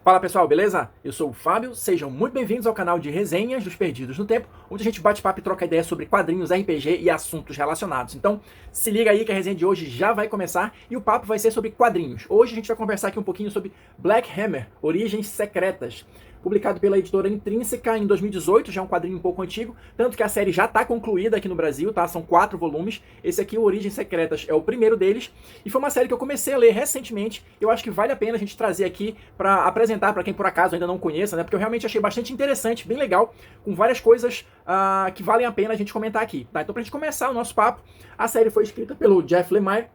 Fala pessoal, beleza? Eu sou o Fábio, sejam muito bem-vindos ao canal de resenhas dos Perdidos no Tempo, onde a gente bate papo e troca ideias sobre quadrinhos, RPG e assuntos relacionados. Então, se liga aí que a resenha de hoje já vai começar e o papo vai ser sobre quadrinhos. Hoje a gente vai conversar aqui um pouquinho sobre Black Hammer, Origens Secretas. Publicado pela editora Intrínseca em 2018, já é um quadrinho um pouco antigo, tanto que a série já está concluída aqui no Brasil, tá? São 4 volumes. Esse aqui, o Origens Secretas, é o primeiro deles, e foi uma série que eu comecei a ler recentemente. Eu acho que vale a pena a gente trazer aqui para apresentar para quem por acaso ainda não conheça, né? Porque eu realmente achei bastante interessante, bem legal, com várias coisas que valem a pena a gente comentar aqui, tá? Então, pra gente começar o nosso papo, a série foi escrita pelo Jeff Lemire.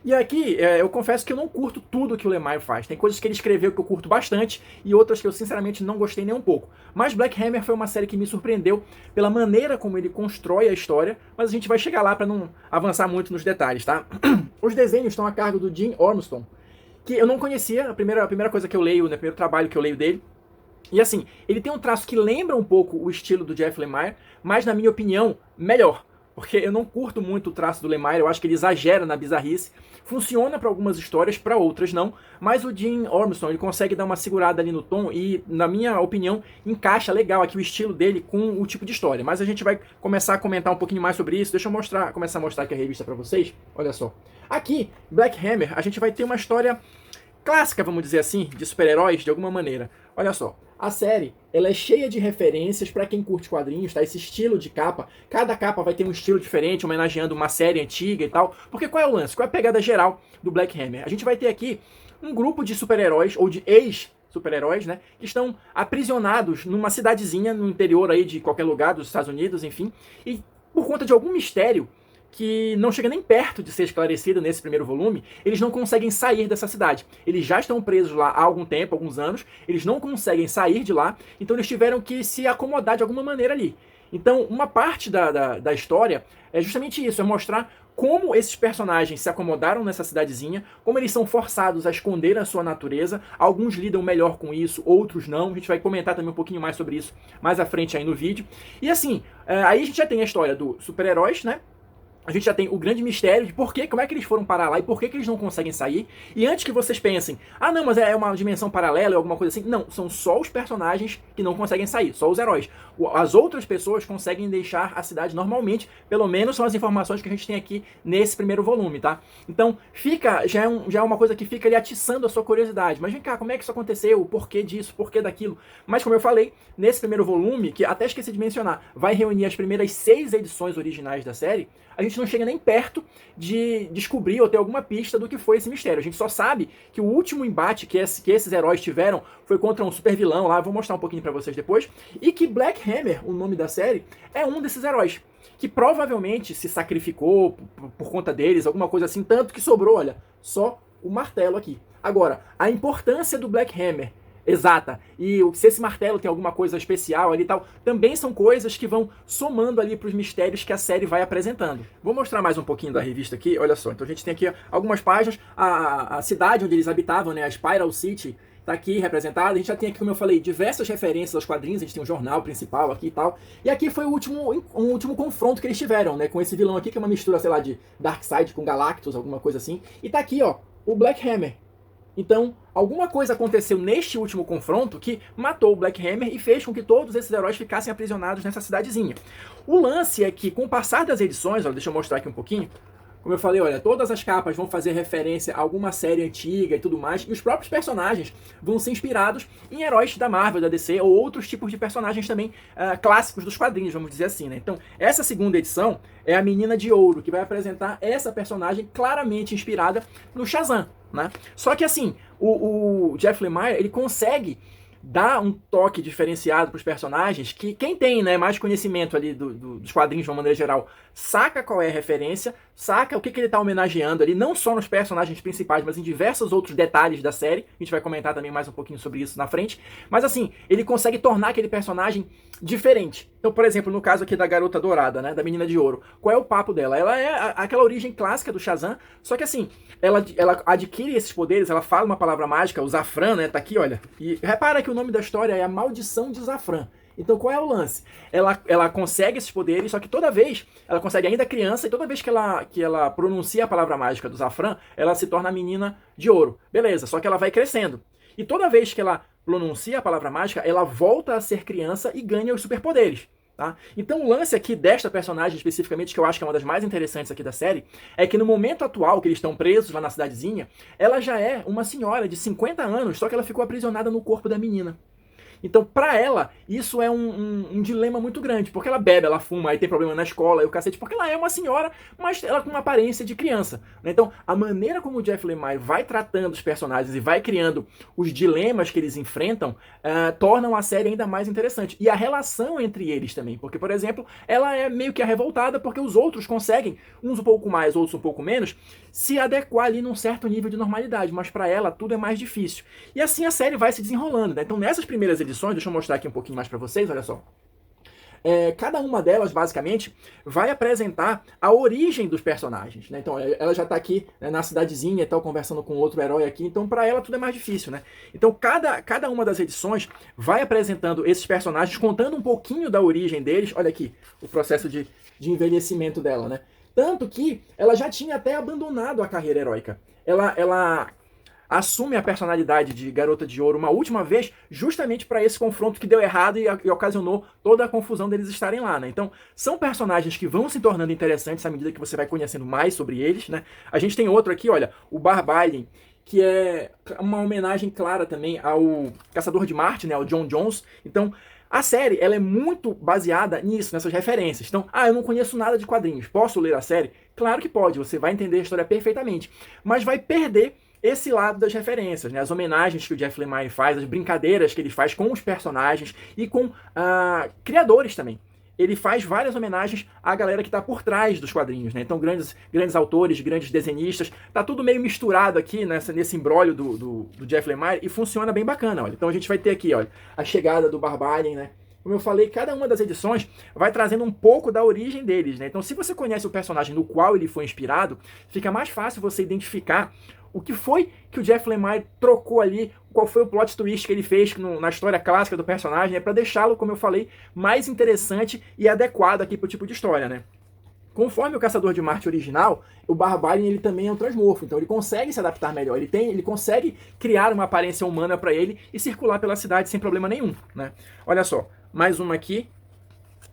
E aqui, eu confesso que eu não curto tudo que o Lemire faz. Tem coisas que ele escreveu que eu curto bastante e outras que eu sinceramente não gostei nem um pouco. Mas Black Hammer foi uma série que me surpreendeu pela maneira como ele constrói a história, mas a gente vai chegar lá para não avançar muito nos detalhes, tá? Os desenhos estão a cargo do Jim Ormston, que eu não conhecia, a primeira coisa que eu leio, né, o primeiro trabalho que eu leio dele. E assim, ele tem um traço que lembra um pouco o estilo do Jeff Lemire, mas na minha opinião, melhor. Porque eu não curto muito o traço do Lemire, eu acho que ele exagera na bizarrice. Funciona para algumas histórias, para outras não. Mas o Jim Ormston, ele consegue dar uma segurada ali no tom e, na minha opinião, encaixa legal aqui o estilo dele com o tipo de história. Mas a gente vai começar a comentar um pouquinho mais sobre isso. Deixa eu começar a mostrar aqui a revista para vocês. Olha só. Aqui, Black Hammer, a gente vai ter uma história clássica, vamos dizer assim, de super-heróis, de alguma maneira. Olha só. A série, ela é cheia de referências para quem curte quadrinhos, tá? Esse estilo de capa. Cada capa vai ter um estilo diferente, homenageando uma série antiga e tal. Porque qual é o lance? Qual é a pegada geral do Black Hammer? A gente vai ter aqui um grupo de super-heróis, ou de ex-super-heróis, né? Que estão aprisionados numa cidadezinha no interior aí de qualquer lugar dos Estados Unidos, enfim. E por conta de algum mistério que não chega nem perto de ser esclarecido nesse primeiro volume, eles não conseguem sair dessa cidade. Eles já estão presos lá há algum tempo, alguns anos, eles não conseguem sair de lá, então eles tiveram que se acomodar de alguma maneira ali. Então, uma parte da história é justamente isso, é mostrar como esses personagens se acomodaram nessa cidadezinha, como eles são forçados a esconder a sua natureza, alguns lidam melhor com isso, outros não, a gente vai comentar também um pouquinho mais sobre isso mais à frente aí no vídeo. E assim, aí a gente já tem a história dos super-heróis, né? A gente já tem o grande mistério de como é que eles foram parar lá e por que eles não conseguem sair. E antes que vocês pensem, ah não, mas é uma dimensão paralela ou alguma coisa assim. Não, são só os personagens que não conseguem sair, só os heróis. As outras pessoas conseguem deixar a cidade normalmente, pelo menos são as informações que a gente tem aqui nesse primeiro volume, tá? Então, já é uma coisa que fica ali atiçando a sua curiosidade. Mas vem cá, como é que isso aconteceu? O porquê disso? O porquê daquilo? Mas como eu falei, nesse primeiro volume, que até esqueci de mencionar, vai reunir as primeiras 6 edições originais da série, a gente não chega nem perto de descobrir ou ter alguma pista do que foi esse mistério. A gente só sabe que o último embate que esses heróis tiveram foi contra um super vilão lá, vou mostrar um pouquinho pra vocês depois, e que Black Hammer, o nome da série, é um desses heróis, que provavelmente se sacrificou por conta deles, alguma coisa assim, tanto que sobrou, olha, só o martelo aqui. Agora, a importância do Black Hammer exata, e se esse martelo tem alguma coisa especial ali e tal, também são coisas que vão somando ali para os mistérios que a série vai apresentando. Vou mostrar mais um pouquinho da revista aqui, olha só, então a gente tem aqui algumas páginas, a cidade onde eles habitavam, né, a Spiral City, tá aqui representada, a gente já tem aqui, como eu falei, diversas referências aos quadrinhos, a gente tem um jornal principal aqui e tal, e aqui foi um último confronto que eles tiveram, né, com esse vilão aqui, que é uma mistura, sei lá, de Darkseid com Galactus, alguma coisa assim, e tá aqui, ó, o Black Hammer. Então, alguma coisa aconteceu neste último confronto que matou o Black Hammer e fez com que todos esses heróis ficassem aprisionados nessa cidadezinha. O lance é que, com o passar das edições, ó, deixa eu mostrar aqui um pouquinho, como eu falei, olha, todas as capas vão fazer referência a alguma série antiga e tudo mais, e os próprios personagens vão ser inspirados em heróis da Marvel, da DC, ou outros tipos de personagens também clássicos dos quadrinhos, vamos dizer assim, né? Então, essa segunda edição é a Menina de Ouro, que vai apresentar essa personagem claramente inspirada no Shazam, né? Só que assim, o Jeff Lemire, ele consegue dá um toque diferenciado para os personagens que quem tem, né, mais conhecimento ali dos quadrinhos de uma maneira geral saca qual é a referência, saca o que ele está homenageando ali, não só nos personagens principais, mas em diversos outros detalhes da série. A gente vai comentar também mais um pouquinho sobre isso na frente. Mas assim, ele consegue tornar aquele personagem diferente. Então, por exemplo, no caso aqui da Garota Dourada, né, da Menina de Ouro, qual é o papo dela? Ela é aquela origem clássica do Shazam, só que assim, ela adquire esses poderes, ela fala uma palavra mágica, o Zafran, né, tá aqui, olha. E repara que o nome da história é A Maldição de Zafran. Então qual é o lance? Ela consegue esses poderes, só que toda vez, ela consegue ainda criança, e toda vez que ela pronuncia a palavra mágica do Zafran, ela se torna a Menina de Ouro. Beleza, só que ela vai crescendo. E toda vez que ela pronuncia a palavra mágica, ela volta a ser criança e ganha os superpoderes. Tá? Então o lance aqui desta personagem especificamente, que eu acho que é uma das mais interessantes aqui da série, é que no momento atual que eles estão presos lá na cidadezinha, ela já é uma senhora de 50 anos, só que ela ficou aprisionada no corpo da menina. Então, pra ela, isso é um dilema muito grande, porque ela bebe, ela fuma, aí tem problema na escola, e o cacete, porque ela é uma senhora, mas ela com uma aparência de criança. Né? Então, a maneira como o Jeff Lemire vai tratando os personagens e vai criando os dilemas que eles enfrentam, tornam a série ainda mais interessante. E a relação entre eles também, porque, por exemplo, ela é meio que a revoltada, porque os outros conseguem, uns um pouco mais, outros um pouco menos, se adequar ali num certo nível de normalidade, mas pra ela tudo é mais difícil. E assim a série vai se desenrolando. Né? Então, nessas primeiras edições, deixa eu mostrar aqui um pouquinho mais para vocês, olha só. Cada uma delas, basicamente, vai apresentar a origem dos personagens. Né? Então, ela já está aqui, né, na cidadezinha e tal, conversando com outro herói aqui, então para ela tudo é mais difícil. Né? Então, cada uma das edições vai apresentando esses personagens, contando um pouquinho da origem deles. Olha aqui, o processo de envelhecimento dela. Né? Tanto que ela já tinha até abandonado a carreira heróica. Ela assume a personalidade de Garota de Ouro uma última vez, justamente para esse confronto que deu errado e ocasionou toda a confusão deles estarem lá, né? Então, são personagens que vão se tornando interessantes à medida que você vai conhecendo mais sobre eles, né? A gente tem outro aqui, olha, o Barbarian, que é uma homenagem clara também ao Caçador de Marte, né? Ao John Jones. Então, a série, ela é muito baseada nisso, nessas referências. Então, eu não conheço nada de quadrinhos, posso ler a série? Claro que pode, você vai entender a história perfeitamente, mas vai perder esse lado das referências, né? As homenagens que o Jeff Lemire faz, as brincadeiras que ele faz com os personagens e com criadores também. Ele faz várias homenagens à galera que está por trás dos quadrinhos, né? Então, grandes autores, grandes desenhistas, tá tudo meio misturado aqui nesse imbróglio do Jeff Lemire e funciona bem bacana, olha. Então a gente vai ter aqui, olha, a chegada do Barbarian, né? Como eu falei, cada uma das edições vai trazendo um pouco da origem deles, né? Então, se você conhece o personagem no qual ele foi inspirado, fica mais fácil você identificar o que foi que o Jeff Lemire trocou ali, qual foi o plot twist que ele fez na história clássica do personagem, para deixá-lo, como eu falei, mais interessante e adequado aqui para o tipo de história, né? Conforme o Caçador de Marte original, o Barbarian ele também é um transmorfo, então ele consegue se adaptar melhor, ele consegue criar uma aparência humana para ele e circular pela cidade sem problema nenhum, né? Olha só, mais uma aqui,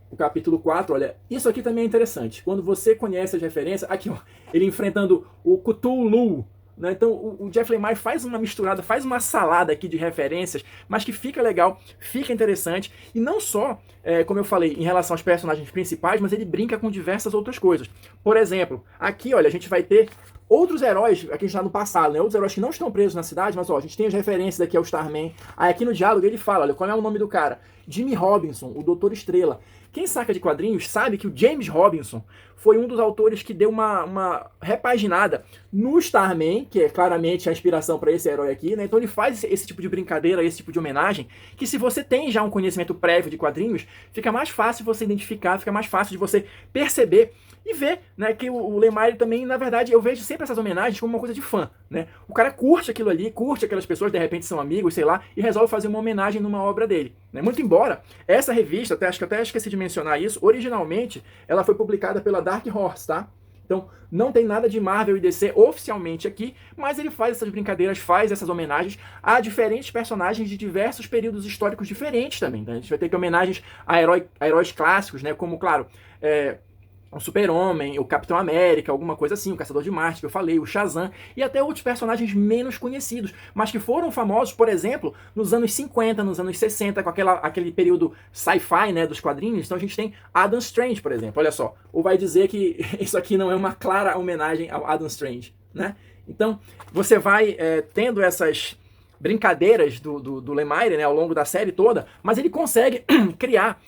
o capítulo 4, olha, isso aqui também é interessante. Quando você conhece as referências, aqui ó, ele enfrentando o Cthulhu, né? Então o Jeff Lemire faz uma misturada, faz uma salada aqui de referências, mas que fica legal, fica interessante, e não só, como eu falei, em relação aos personagens principais, mas ele brinca com diversas outras coisas. Por exemplo, aqui olha, a gente vai ter outros heróis, aqui já no passado, né? Outros heróis que não estão presos na cidade, mas ó, a gente tem as referências aqui ao Starman. Aí aqui no diálogo ele fala, olha, qual é o nome do cara? Jimmy Robinson, o Doutor Estrela. Quem saca de quadrinhos sabe que o James Robinson foi um dos autores que deu uma repaginada no Starman, que é claramente a inspiração para esse herói aqui, né? Então ele faz esse tipo de brincadeira, esse tipo de homenagem, que se você tem já um conhecimento prévio de quadrinhos, fica mais fácil você identificar, fica mais fácil de você perceber e ver, né, que o Lemire também, na verdade, eu vejo sempre essas homenagens como uma coisa de fã, né? O cara curte aquilo ali, curte aquelas pessoas, de repente são amigos, sei lá, e resolve fazer uma homenagem numa obra dele, né? Muito embora essa revista, acho que eu até esqueci de mencionar isso, originalmente ela foi publicada pela Dark Horse, tá? Então, não tem nada de Marvel e DC oficialmente aqui, mas ele faz essas brincadeiras, faz essas homenagens a diferentes personagens de diversos períodos históricos diferentes também. Tá? A gente vai ter que homenagens a heróis clássicos, né? Como, claro, o Super-Homem, o Capitão América, alguma coisa assim, o Caçador de Marte, que eu falei, o Shazam, e até outros personagens menos conhecidos, mas que foram famosos, por exemplo, nos anos 50, nos anos 60, com aquele período sci-fi, né, dos quadrinhos. Então a gente tem Adam Strange, por exemplo, olha só, ou vai dizer que isso aqui não é uma clara homenagem ao Adam Strange, né? Então, você vai tendo essas brincadeiras do Lemire, né, ao longo da série toda, mas ele consegue criar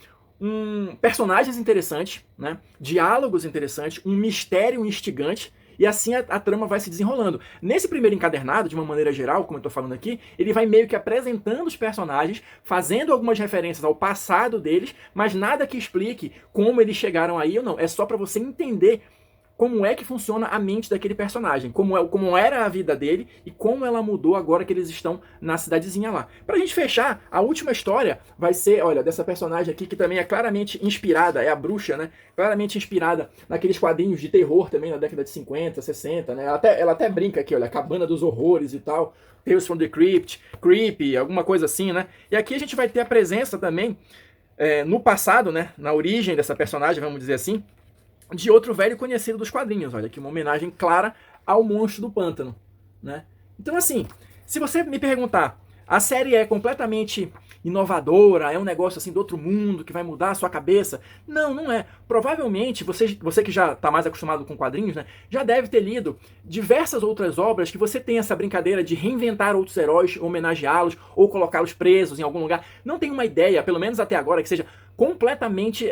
personagens interessantes, né? Diálogos interessantes, um mistério instigante, e assim a trama vai se desenrolando. Nesse primeiro encadernado, de uma maneira geral, como eu estou falando aqui, ele vai meio que apresentando os personagens, fazendo algumas referências ao passado deles, mas nada que explique como eles chegaram aí ou não. É só para você entender como é que funciona a mente daquele personagem, como era a vida dele e como ela mudou agora que eles estão na cidadezinha lá. Pra gente fechar, a última história vai ser, olha, dessa personagem aqui que também é claramente inspirada, é a bruxa, né? Claramente inspirada naqueles quadrinhos de terror também na década de 50, 60, né? Ela até brinca aqui, olha, Cabana dos Horrores e tal, Tales from the Crypt, Creepy, alguma coisa assim, né? E aqui a gente vai ter a presença também, no passado, né? Na origem dessa personagem, vamos dizer assim, de outro velho conhecido dos quadrinhos. Olha aqui, uma homenagem clara ao Monstro do Pântano, né? Então, assim, se você me perguntar, a série é completamente inovadora, é um negócio assim do outro mundo que vai mudar a sua cabeça? Não, não é. Provavelmente, você que já está mais acostumado com quadrinhos, né, já deve ter lido diversas outras obras que você tem essa brincadeira de reinventar outros heróis, homenageá-los ou colocá-los presos em algum lugar. Não tem uma ideia, pelo menos até agora, que seja completamente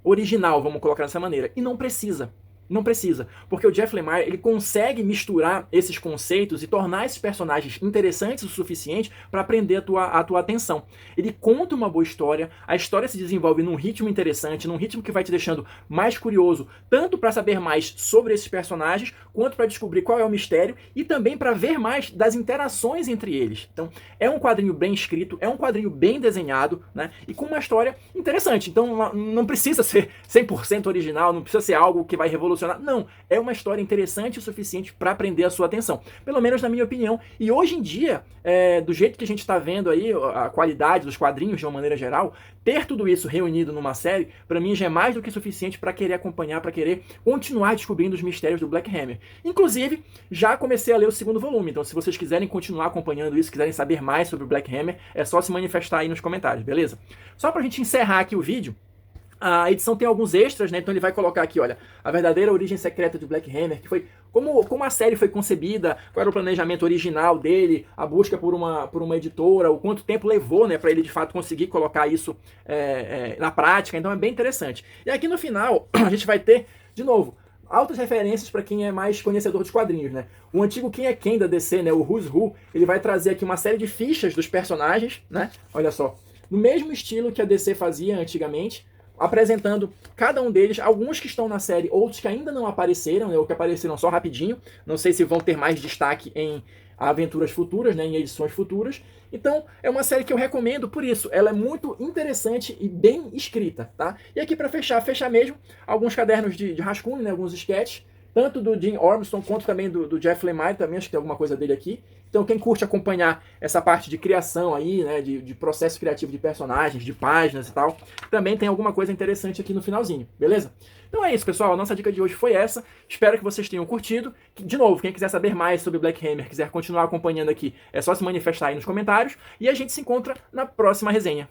original, vamos colocar dessa maneira. E não precisa. Não precisa, porque o Jeff Lemire ele consegue misturar esses conceitos e tornar esses personagens interessantes o suficiente para prender a tua atenção. Ele conta uma boa história, a história se desenvolve num ritmo interessante, num ritmo que vai te deixando mais curioso, tanto para saber mais sobre esses personagens, quanto para descobrir qual é o mistério e também para ver mais das interações entre eles. Então, é um quadrinho bem escrito, é um quadrinho bem desenhado, né? E com uma história interessante. Então, não precisa ser 100% original, não precisa ser algo que vai revolucionar. Não, é uma história interessante o suficiente para prender a sua atenção. Pelo menos na minha opinião. E hoje em dia, do jeito que a gente está vendo aí, a qualidade dos quadrinhos de uma maneira geral, ter tudo isso reunido numa série, para mim já é mais do que suficiente para querer acompanhar, para querer continuar descobrindo os mistérios do Black Hammer. Inclusive, já comecei a ler o segundo volume, então se vocês quiserem continuar acompanhando isso, quiserem saber mais sobre o Black Hammer, é só se manifestar aí nos comentários, beleza? Só pra gente encerrar aqui o vídeo, a edição tem alguns extras, né? Então ele vai colocar aqui, olha, a verdadeira origem secreta de Black Hammer, que foi como a série foi concebida, qual era o planejamento original dele, a busca por uma editora, o quanto tempo levou, né, para ele de fato conseguir colocar isso na prática. Então é bem interessante. E aqui no final a gente vai ter, de novo, altas referências para quem é mais conhecedor dos quadrinhos, né? O antigo Quem é Quem da DC, né, o Who's Who, ele vai trazer aqui uma série de fichas dos personagens, né? Olha só, no mesmo estilo que a DC fazia antigamente, apresentando cada um deles, alguns que estão na série, outros que ainda não apareceram, né, ou que apareceram só rapidinho. Não sei se vão ter mais destaque em aventuras futuras, né, em edições futuras. Então, é uma série que eu recomendo por isso. Ela é muito interessante e bem escrita, tá? E aqui para fechar mesmo, alguns cadernos de rascunho, né, alguns sketches, tanto do Jim Ormston quanto também do Jeff Lemire, também acho que tem alguma coisa dele aqui. Então quem curte acompanhar essa parte de criação aí, né, de processo criativo de personagens, de páginas e tal, também tem alguma coisa interessante aqui no finalzinho, beleza? Então é isso, pessoal, a nossa dica de hoje foi essa, espero que vocês tenham curtido. De novo, quem quiser saber mais sobre Black Hammer, quiser continuar acompanhando aqui, é só se manifestar aí nos comentários, e a gente se encontra na próxima resenha.